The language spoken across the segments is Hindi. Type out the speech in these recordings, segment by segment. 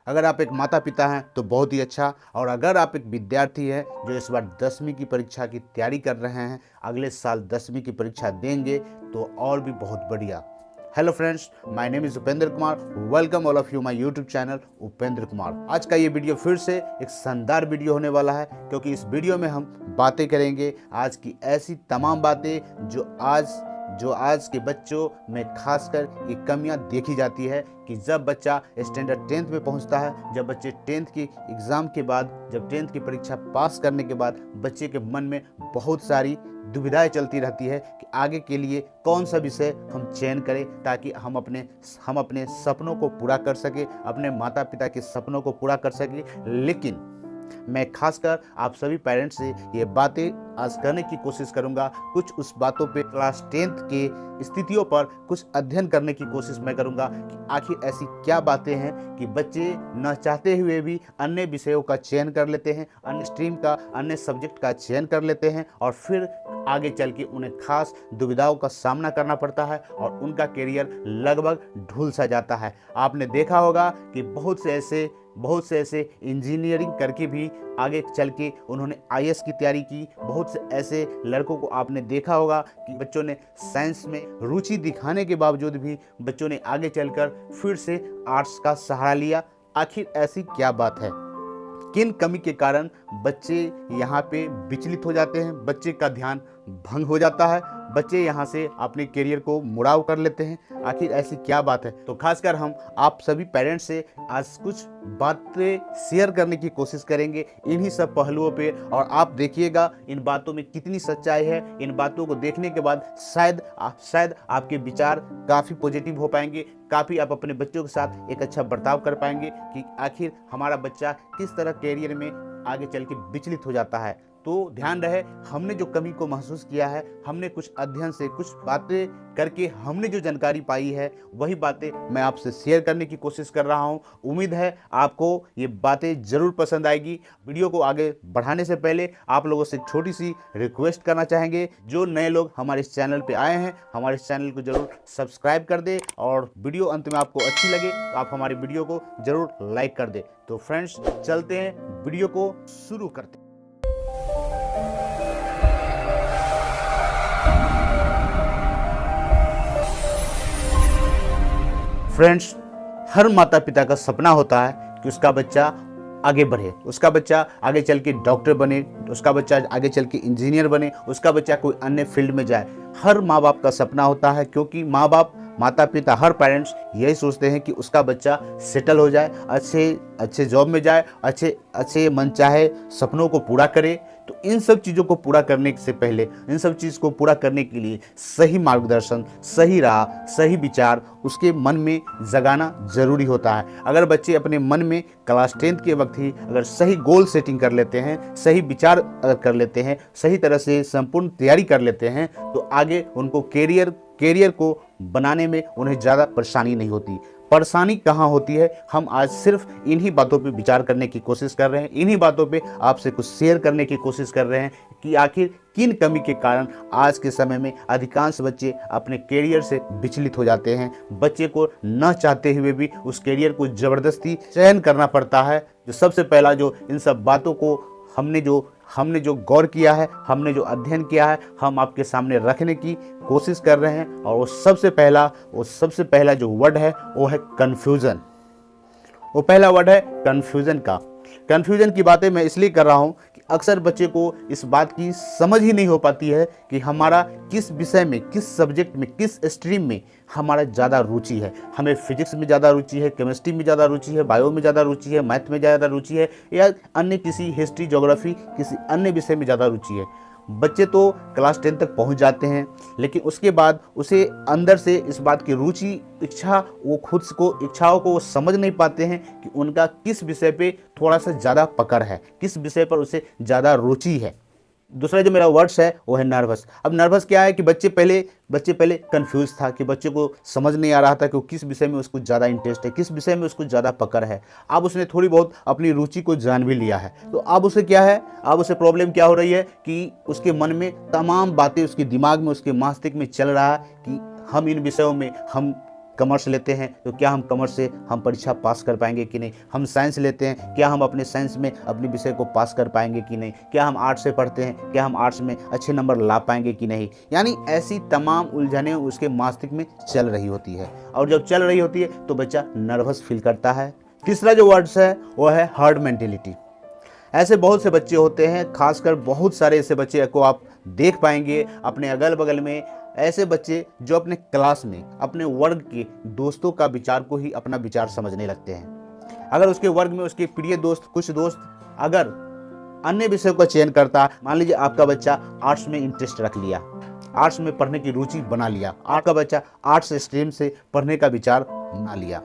अगर आप एक माता पिता हैं तो बहुत ही अच्छा, और अगर आप एक विद्यार्थी हैं जो इस बार 10वीं की परीक्षा की तैयारी कर रहे हैं, अगले साल 10वीं की परीक्षा देंगे, तो और भी बहुत बढ़िया। Hello friends, my name is Upendra Kumar. Welcome all of you my YouTube channel Upendra Kumar. आज का ये वीडियो फिर से एक शानदार वीडियो होने वाला है, क्योंकि इस वीडियो में हम बातें करेंगे आज की ऐसी तमाम बातें जो आज के बच्चों में खासकर ये कमियां देखी जाती है कि जब बच्चा स्टैंडर्ड 10th में पहुंचता है, जब बच्चे 10th की एग्ज़ाम के बाद, जब 10th की परीक्षा पास करने के बाद बच्चे के मन में बहुत सारी दुविधाएं चलती रहती है कि आगे के लिए कौन सा विषय हम चयन करें ताकि हम अपने सपनों को पूरा कर सके, अपने माता पिता के सपनों को पूरा कर सके। लेकिन मैं खासकर आप सभी पेरेंट्स से ये बातें आज करने की कोशिश करूंगा, कुछ उस बातों पे क्लास 10th के स्थितियों पर कुछ अध्ययन करने की कोशिश मैं करूंगा कि आखिर ऐसी क्या बातें हैं कि बच्चे न चाहते हुए भी अन्य विषयों का चयन कर लेते हैं, अन्य स्ट्रीम का, अन्य सब्जेक्ट का चयन कर लेते हैं, और फिर आगे चल के उन्हें खास दुविधाओं का सामना करना पड़ता है और उनका करियर लगभग ढूल सा जाता है। आपने देखा होगा कि बहुत से ऐसे इंजीनियरिंग करके भी आगे चल के उन्होंने आईएएस की तैयारी की। बहुत से ऐसे लड़कों को आपने देखा होगा कि बच्चों ने साइंस में रुचि दिखाने के बावजूद भी बच्चों ने आगे चलकर फिर से आर्ट्स का सहारा लिया। आखिर ऐसी क्या बात है? किन कमी के कारण बच्चे यहाँ पे विचलित हो जाते हैं, बच्चे का ध्यान भंग हो जाता है, बच्चे यहाँ से अपने करियर को मुड़ाव कर लेते हैं? आखिर ऐसी क्या बात है? तो खासकर हम आप सभी पेरेंट्स से आज कुछ बातें शेयर करने की कोशिश करेंगे इन्हीं सब पहलुओं पे, और आप देखिएगा इन बातों में कितनी सच्चाई है। इन बातों को देखने के बाद शायद आपके विचार काफ़ी पॉजिटिव हो पाएंगे, काफ़ी आप अपने बच्चों के साथ एक अच्छा बर्ताव कर पाएंगे कि आखिर हमारा बच्चा किस तरह करियर में आगे चल के विचलित हो जाता है। तो ध्यान रहे, हमने जो कमी को महसूस किया है, हमने कुछ अध्ययन से, कुछ बातें करके हमने जो जानकारी पाई है, वही बातें मैं आपसे शेयर करने की कोशिश कर रहा हूं। उम्मीद है आपको ये बातें ज़रूर पसंद आएगी। वीडियो को आगे बढ़ाने से पहले आप लोगों से छोटी सी रिक्वेस्ट करना चाहेंगे, जो नए लोग हमारे इस चैनल पे आए हैं, हमारे इस चैनल को ज़रूर सब्सक्राइब कर दें, और वीडियो अंत में आपको अच्छी लगे तो आप हमारी वीडियो को ज़रूर लाइक कर दें। तो फ्रेंड्स, चलते हैं, वीडियो को शुरू करते हैं। फ्रेंड्स, हर माता पिता का सपना होता है कि उसका बच्चा आगे बढ़े, उसका बच्चा आगे चल के डॉक्टर बने, उसका बच्चा आगे चल के इंजीनियर बने, उसका बच्चा कोई अन्य फील्ड में जाए। हर माँ बाप का सपना होता है, क्योंकि माता पिता, हर पेरेंट्स यही सोचते हैं कि उसका बच्चा सेटल हो जाए, अच्छे जॉब में जाए, अच्छे मनचाहे सपनों को पूरा करे। तो इन सब चीज़ों को पूरा करने से पहले, इन सब चीज़ को पूरा करने के लिए सही मार्गदर्शन, सही राह, सही विचार उसके मन में जगाना ज़रूरी होता है। अगर बच्चे अपने मन में क्लास 10th के वक्त ही अगर सही गोल सेटिंग कर लेते हैं, सही विचार कर लेते हैं, सही तरह से संपूर्ण तैयारी कर लेते हैं, तो आगे उनको कैरियर को बनाने में उन्हें ज़्यादा परेशानी नहीं होती। परेशानी कहाँ होती है, हम आज सिर्फ इन्हीं बातों पे विचार करने की कोशिश कर रहे हैं, इन्हीं बातों पे आपसे कुछ शेयर करने की कोशिश कर रहे हैं कि आखिर किन कमी के कारण आज के समय में अधिकांश बच्चे अपने कैरियर से विचलित हो जाते हैं। बच्चे को न चाहते हुए भी उस कैरियर को ज़बरदस्ती चयन करना पड़ता है। जो सबसे पहला, जो इन सब बातों को हमने जो गौर किया है, हमने जो अध्ययन किया है, हम आपके सामने रखने की कोशिश कर रहे हैं। और वो सबसे पहला जो वर्ड है वो है कन्फ्यूज़न। वो पहला वर्ड है कन्फ्यूज़न का। कन्फ्यूज़न की बातें मैं इसलिए कर रहा हूँ कि अक्सर बच्चे को इस बात की समझ ही नहीं हो पाती है कि हमारा किस विषय में, किस सब्जेक्ट में, किस स्ट्रीम में हमारा ज़्यादा रुचि है। हमें फिजिक्स में ज़्यादा रुचि है, केमिस्ट्री में ज़्यादा रुचि है, बायो में ज़्यादा रुचि है, मैथ में ज़्यादा रुचि है, या अन्य किसी हिस्ट्री, ज्योग्राफी, किसी अन्य विषय में ज़्यादा रुचि है। बच्चे तो क्लास 10 तक पहुंच जाते हैं, लेकिन उसके बाद उसे अंदर से इस बात की रुचि, इच्छाओं को वो समझ नहीं पाते हैं कि उनका किस विषय पे थोड़ा सा ज़्यादा पकड़ है, किस विषय पर उसे ज़्यादा रुचि है। दूसरा जो मेरा वर्ड्स है वो है नर्वस। अब नर्वस क्या है कि बच्चे पहले कंफ्यूज था कि बच्चे को समझ नहीं आ रहा था कि किस विषय में उसको ज़्यादा इंटरेस्ट है, किस विषय में उसको ज़्यादा पकड़ है। अब उसने थोड़ी बहुत अपनी रुचि को जान भी लिया है, तो अब उसे क्या है, अब उसे प्रॉब्लम क्या हो रही है कि उसके मन में तमाम बातें, उसके दिमाग में, उसके मस्तिष्क में चल रहा है कि हम इन विषयों में हम कॉमर्स लेते हैं तो क्या हम कॉमर्स से हम परीक्षा पास कर पाएंगे कि नहीं, हम साइंस लेते हैं क्या हम अपने साइंस में अपने विषय को पास कर पाएंगे कि नहीं, क्या हम आर्ट्स से पढ़ते हैं क्या हम आर्ट्स में अच्छे नंबर ला पाएंगे कि नहीं। यानी ऐसी तमाम उलझनें उसके मस्तिष्क में चल रही होती है, और जब चल रही होती है तो बच्चा नर्वस फील करता है। तीसरा जो वर्ड्स है वो है हर्ड मेंटेलिटी। ऐसे बहुत से बच्चे होते हैं, खासकर बहुत सारे ऐसे बच्चे को आप देख पाएंगे अपने अगल बगल में, ऐसे बच्चे जो अपने क्लास में अपने वर्ग के दोस्तों का विचार को ही अपना विचार समझने लगते हैं। अगर उसके वर्ग में उसके प्रिय दोस्त कुछ दोस्त अगर अन्य विषयों का चयन करता, मान लीजिए आपका बच्चा आर्ट्स में इंटरेस्ट रख लिया, आर्ट्स में पढ़ने की रुचि बना लिया, आपका बच्चा आर्ट्स स्ट्रीम से पढ़ने का विचार बना लिया,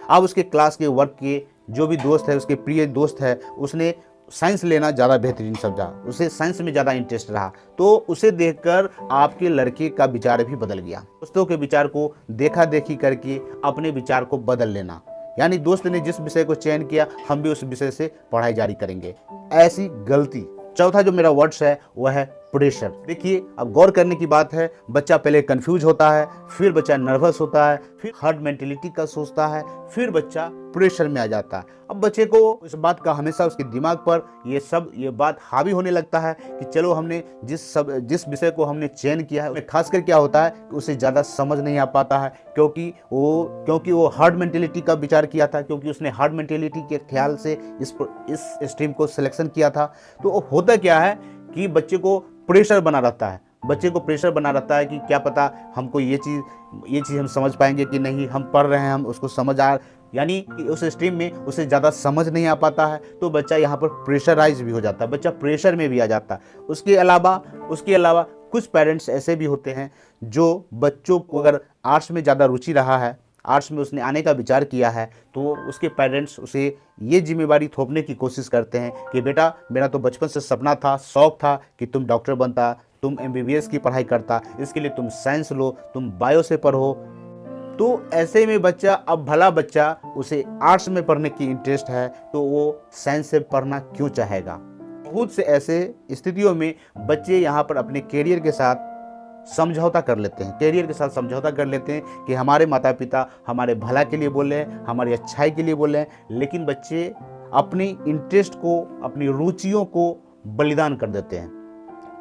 अब उसके क्लास के वर्ग के जो भी दोस्त है, उसके प्रिय दोस्त है, उसने साइंस लेना ज़्यादा बेहतरीन समझा, उसे साइंस में ज़्यादा इंटरेस्ट रहा, तो उसे देखकर आपके लड़के का विचार भी बदल गया। दोस्तों के विचार को देखा देखी करके अपने विचार को बदल लेना, यानी दोस्त ने जिस विषय को चयन किया हम भी उस विषय से पढ़ाई जारी करेंगे, ऐसी गलती। चौथा जो मेरा वर्ड्स है वह है प्रेशर। देखिए अब गौर करने की बात है, बच्चा पहले कंफ्यूज होता है, फिर बच्चा नर्वस होता है, फिर हर्ड मेंटेलिटी का सोचता है, फिर बच्चा प्रेशर में आ जाता है। अब बच्चे को इस बात का हमेशा उसके दिमाग पर ये बात हावी होने लगता है कि चलो हमने जिस विषय को हमने चयन किया है, खासकर क्या होता है कि उसे ज़्यादा समझ नहीं आ पाता है, क्योंकि वो हार्ड मेंटेलिटी का विचार किया था, क्योंकि उसने हार्ड मेंटेलिटी के ख्याल से इस स्ट्रीम को सिलेक्शन किया था। तो होता क्या है कि बच्चे को प्रेशर बना रहता है, बच्चे को प्रेशर बना रहता है कि क्या पता हमको ये चीज़ हम समझ पाएंगे कि नहीं, हम पढ़ रहे हैं हम उसको यानी कि उस स्ट्रीम में उसे ज़्यादा समझ नहीं आ पाता है, तो बच्चा यहाँ पर प्रेशराइज भी हो जाता है, बच्चा प्रेशर में भी आ जाता है। उसके अलावा कुछ पेरेंट्स ऐसे भी होते हैं जो बच्चों को अगर आर्ट्स में ज़्यादा रुचि रहा है, आर्ट्स में उसने आने का विचार किया है, तो उसके पेरेंट्स उसे ये जिम्मेवारी थोपने की कोशिश करते हैं कि बेटा मेरा तो बचपन से सपना था, शौक था कि तुम डॉक्टर बनता, तुम MBBS की पढ़ाई करता, इसके लिए तुम साइंस लो, तुम बायो से पढ़ो। तो ऐसे में बच्चा, अब भला बच्चा उसे आर्ट्स में पढ़ने की इंटरेस्ट है तो वो साइंस से पढ़ना क्यों चाहेगा। बहुत से ऐसे स्थितियों में बच्चे यहाँ पर अपने कैरियर के साथ समझौता कर लेते हैं, कि हमारे माता पिता हमारे भला के लिए बोले हैं, हमारी अच्छाई के लिए बोले हैं, लेकिन बच्चे अपनी इंटरेस्ट को, अपनी रुचियों को बलिदान कर देते हैं।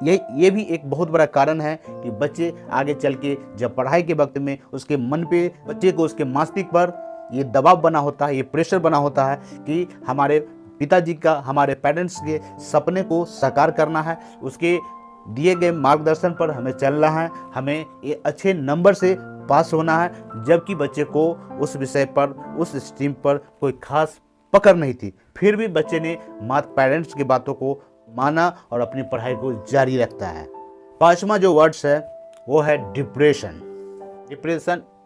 ये भी एक बहुत बड़ा कारण है कि बच्चे आगे चल के जब पढ़ाई के वक्त में उसके मन पे, बच्चे को उसके मस्तिष्क पर ये दबाव बना होता है, ये प्रेशर बना होता है कि हमारे पिताजी का, हमारे पेरेंट्स के सपने को साकार करना है, उसके दिए गए मार्गदर्शन पर हमें चलना है, हमें ये अच्छे नंबर से पास होना है, जबकि बच्चे को उस विषय पर, उस स्ट्रीम पर कोई खास पकड़ नहीं थी, फिर भी बच्चे ने पेरेंट्स की बातों को माना और अपनी पढ़ाई को जारी रखता है। पांचवा जो वर्ड्स है वो है डिप्रेशन।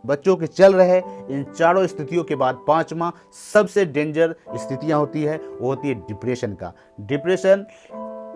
बच्चों के चल रहे इन चारों स्थितियों के बाद पांचवा सबसे डेंजर स्थितियां होती है, वो होती है डिप्रेशन का। डिप्रेशन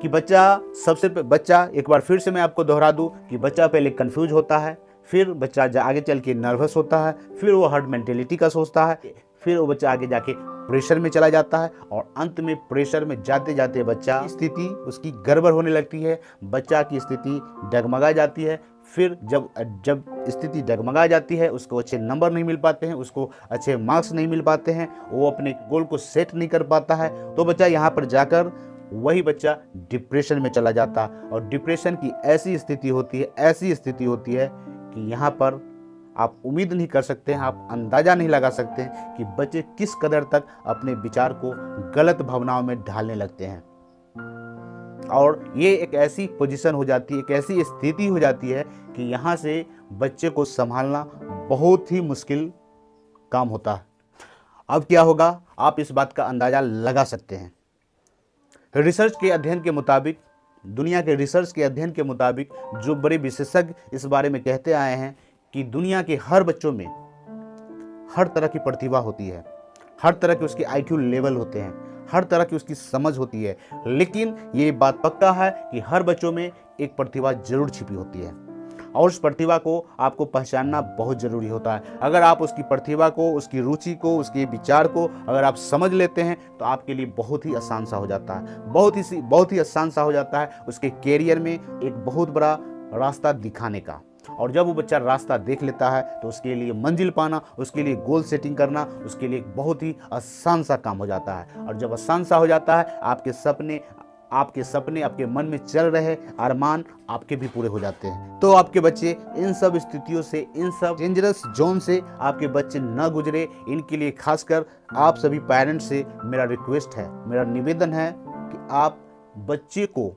कि बच्चा एक बार फिर से मैं आपको दोहरा दूं कि बच्चा पहले कंफ्यूज होता है, फिर बच्चा आगे चल के नर्वस होता है, फिर वो हर्ड मेंटेलिटी का सोचता है, फिर वो बच्चा आगे जाके प्रेशर में चला जाता है, और अंत में प्रेशर में जाते जाते बच्चा स्थिति उसकी गड़बड़ होने लगती है, बच्चा की स्थिति डगमगा जाती है। फिर जब स्थिति डगमगा जाती है, उसको अच्छे नंबर नहीं मिल पाते हैं, उसको अच्छे मार्क्स नहीं मिल पाते हैं, वो अपने गोल को सेट नहीं कर पाता है, तो बच्चा यहाँ पर जाकर वही बच्चा डिप्रेशन में चला जाता है। और डिप्रेशन की ऐसी स्थिति होती है कि यहाँ पर आप उम्मीद नहीं कर सकते हैं, आप अंदाज़ा नहीं लगा सकते हैं कि बच्चे किस कदर तक अपने विचार को गलत भावनाओं में ढालने लगते हैं। और ये एक ऐसी पोजीशन हो जाती है, एक ऐसी स्थिति हो जाती है कि यहाँ से बच्चे को संभालना बहुत ही मुश्किल काम होता है। अब क्या होगा, आप इस बात का अंदाज़ा लगा सकते हैं। रिसर्च के अध्ययन के मुताबिक, दुनिया के रिसर्च के अध्ययन के मुताबिक, जो बड़े विशेषज्ञ इस बारे में कहते आए हैं कि दुनिया के हर बच्चों में हर तरह की प्रतिभा होती है, हर तरह के उसके IQ लेवल होते हैं, हर तरह की उसकी समझ होती है, लेकिन ये बात पक्का है कि हर बच्चों में एक प्रतिभा जरूर छिपी होती है, और उस प्रतिभा को आपको पहचानना बहुत ज़रूरी होता है। अगर आप उसकी प्रतिभा को, उसकी रुचि को, उसके विचार को अगर आप समझ लेते हैं तो आपके लिए बहुत ही आसान सा हो जाता है, बहुत ही आसान सा हो जाता है उसके कैरियर में एक बहुत बड़ा रास्ता दिखाने का। और जब वो बच्चा रास्ता देख लेता है तो उसके लिए मंजिल पाना, उसके लिए गोल सेटिंग करना, उसके लिए बहुत ही आसान सा काम हो जाता है। और जब आसान सा हो जाता है, आपके सपने आपके मन में चल रहे अरमान आपके भी पूरे हो जाते हैं। तो आपके बच्चे इन सब स्थितियों से, इन सब डेंजरस जोन से आपके बच्चे न गुजरे, इनके लिए खासकर आप सभी पेरेंट्स से मेरा रिक्वेस्ट है, मेरा निवेदन है कि आप बच्चे को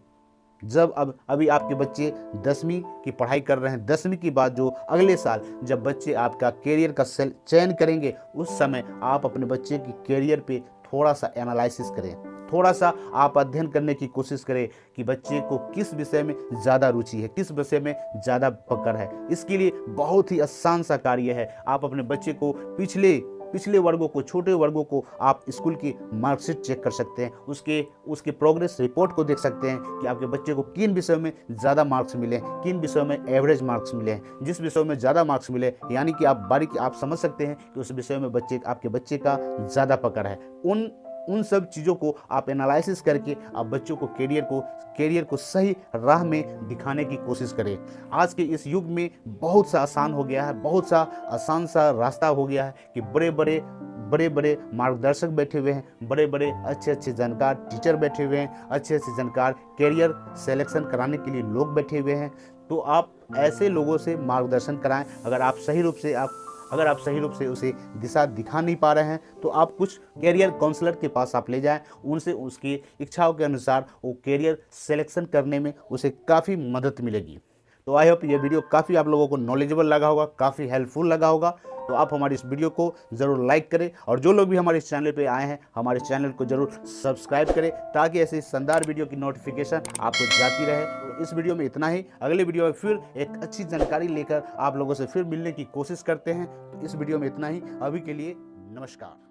जब अभी आपके बच्चे 10वीं की पढ़ाई कर रहे हैं, 10वीं के बाद जो अगले साल जब बच्चे आपका कैरियर का चयन करेंगे, उस समय आप अपने बच्चे की कैरियर पे थोड़ा सा एनालिसिस करें, थोड़ा सा आप अध्ययन करने की कोशिश करें कि बच्चे को किस विषय में ज़्यादा रुचि है, किस विषय में ज़्यादा पकड़ है। इसके लिए बहुत ही आसान सा कार्य है। आप अपने बच्चे को पिछले वर्गों को, छोटे वर्गों को आप स्कूल की मार्कशीट चेक कर सकते हैं, उसके प्रोग्रेस रिपोर्ट को देख सकते हैं कि आपके बच्चे को किन विषयों में ज़्यादा मार्क्स मिले, किन विषयों में एवरेज मार्क्स मिले हैं। जिस विषयों में ज़्यादा मार्क्स मिले, यानी कि आप समझ सकते हैं कि उस विषय में आपके बच्चे का ज़्यादा पकड़ है। उन सब चीज़ों को आप एनालिसिस करके आप बच्चों को कैरियर को सही राह में दिखाने की कोशिश करें। आज के इस युग में बहुत सा आसान हो गया है, बहुत सा आसान सा रास्ता हो गया है कि बड़े बड़े मार्गदर्शक बैठे हुए हैं, बड़े बड़े अच्छे जानकार टीचर बैठे हुए हैं, अच्छे जानकार कैरियर सिलेक्शन कराने के लिए लोग बैठे हुए हैं। तो आप ऐसे लोगों से मार्गदर्शन कराएं। अगर आप सही रूप से उसे दिशा दिखा नहीं पा रहे हैं तो आप कुछ कैरियर काउंसलर के पास आप ले जाएं, उनसे उसकी इच्छाओं के अनुसार वो कैरियर सिलेक्शन करने में उसे काफ़ी मदद मिलेगी। तो आई होप ये वीडियो काफ़ी आप लोगों को नॉलेजेबल लगा होगा, काफ़ी हेल्पफुल लगा होगा। तो आप हमारी इस वीडियो को ज़रूर लाइक करें और जो लोग भी हमारे इस चैनल पे आए हैं, हमारे चैनल को ज़रूर सब्सक्राइब करें ताकि ऐसे शानदार वीडियो की नोटिफिकेशन आपको जाती रहे। तो इस वीडियो में इतना ही। अगले वीडियो में फिर एक अच्छी जानकारी लेकर आप लोगों से फिर मिलने की कोशिश करते हैं। तो इस वीडियो में इतना ही। अभी के लिए नमस्कार।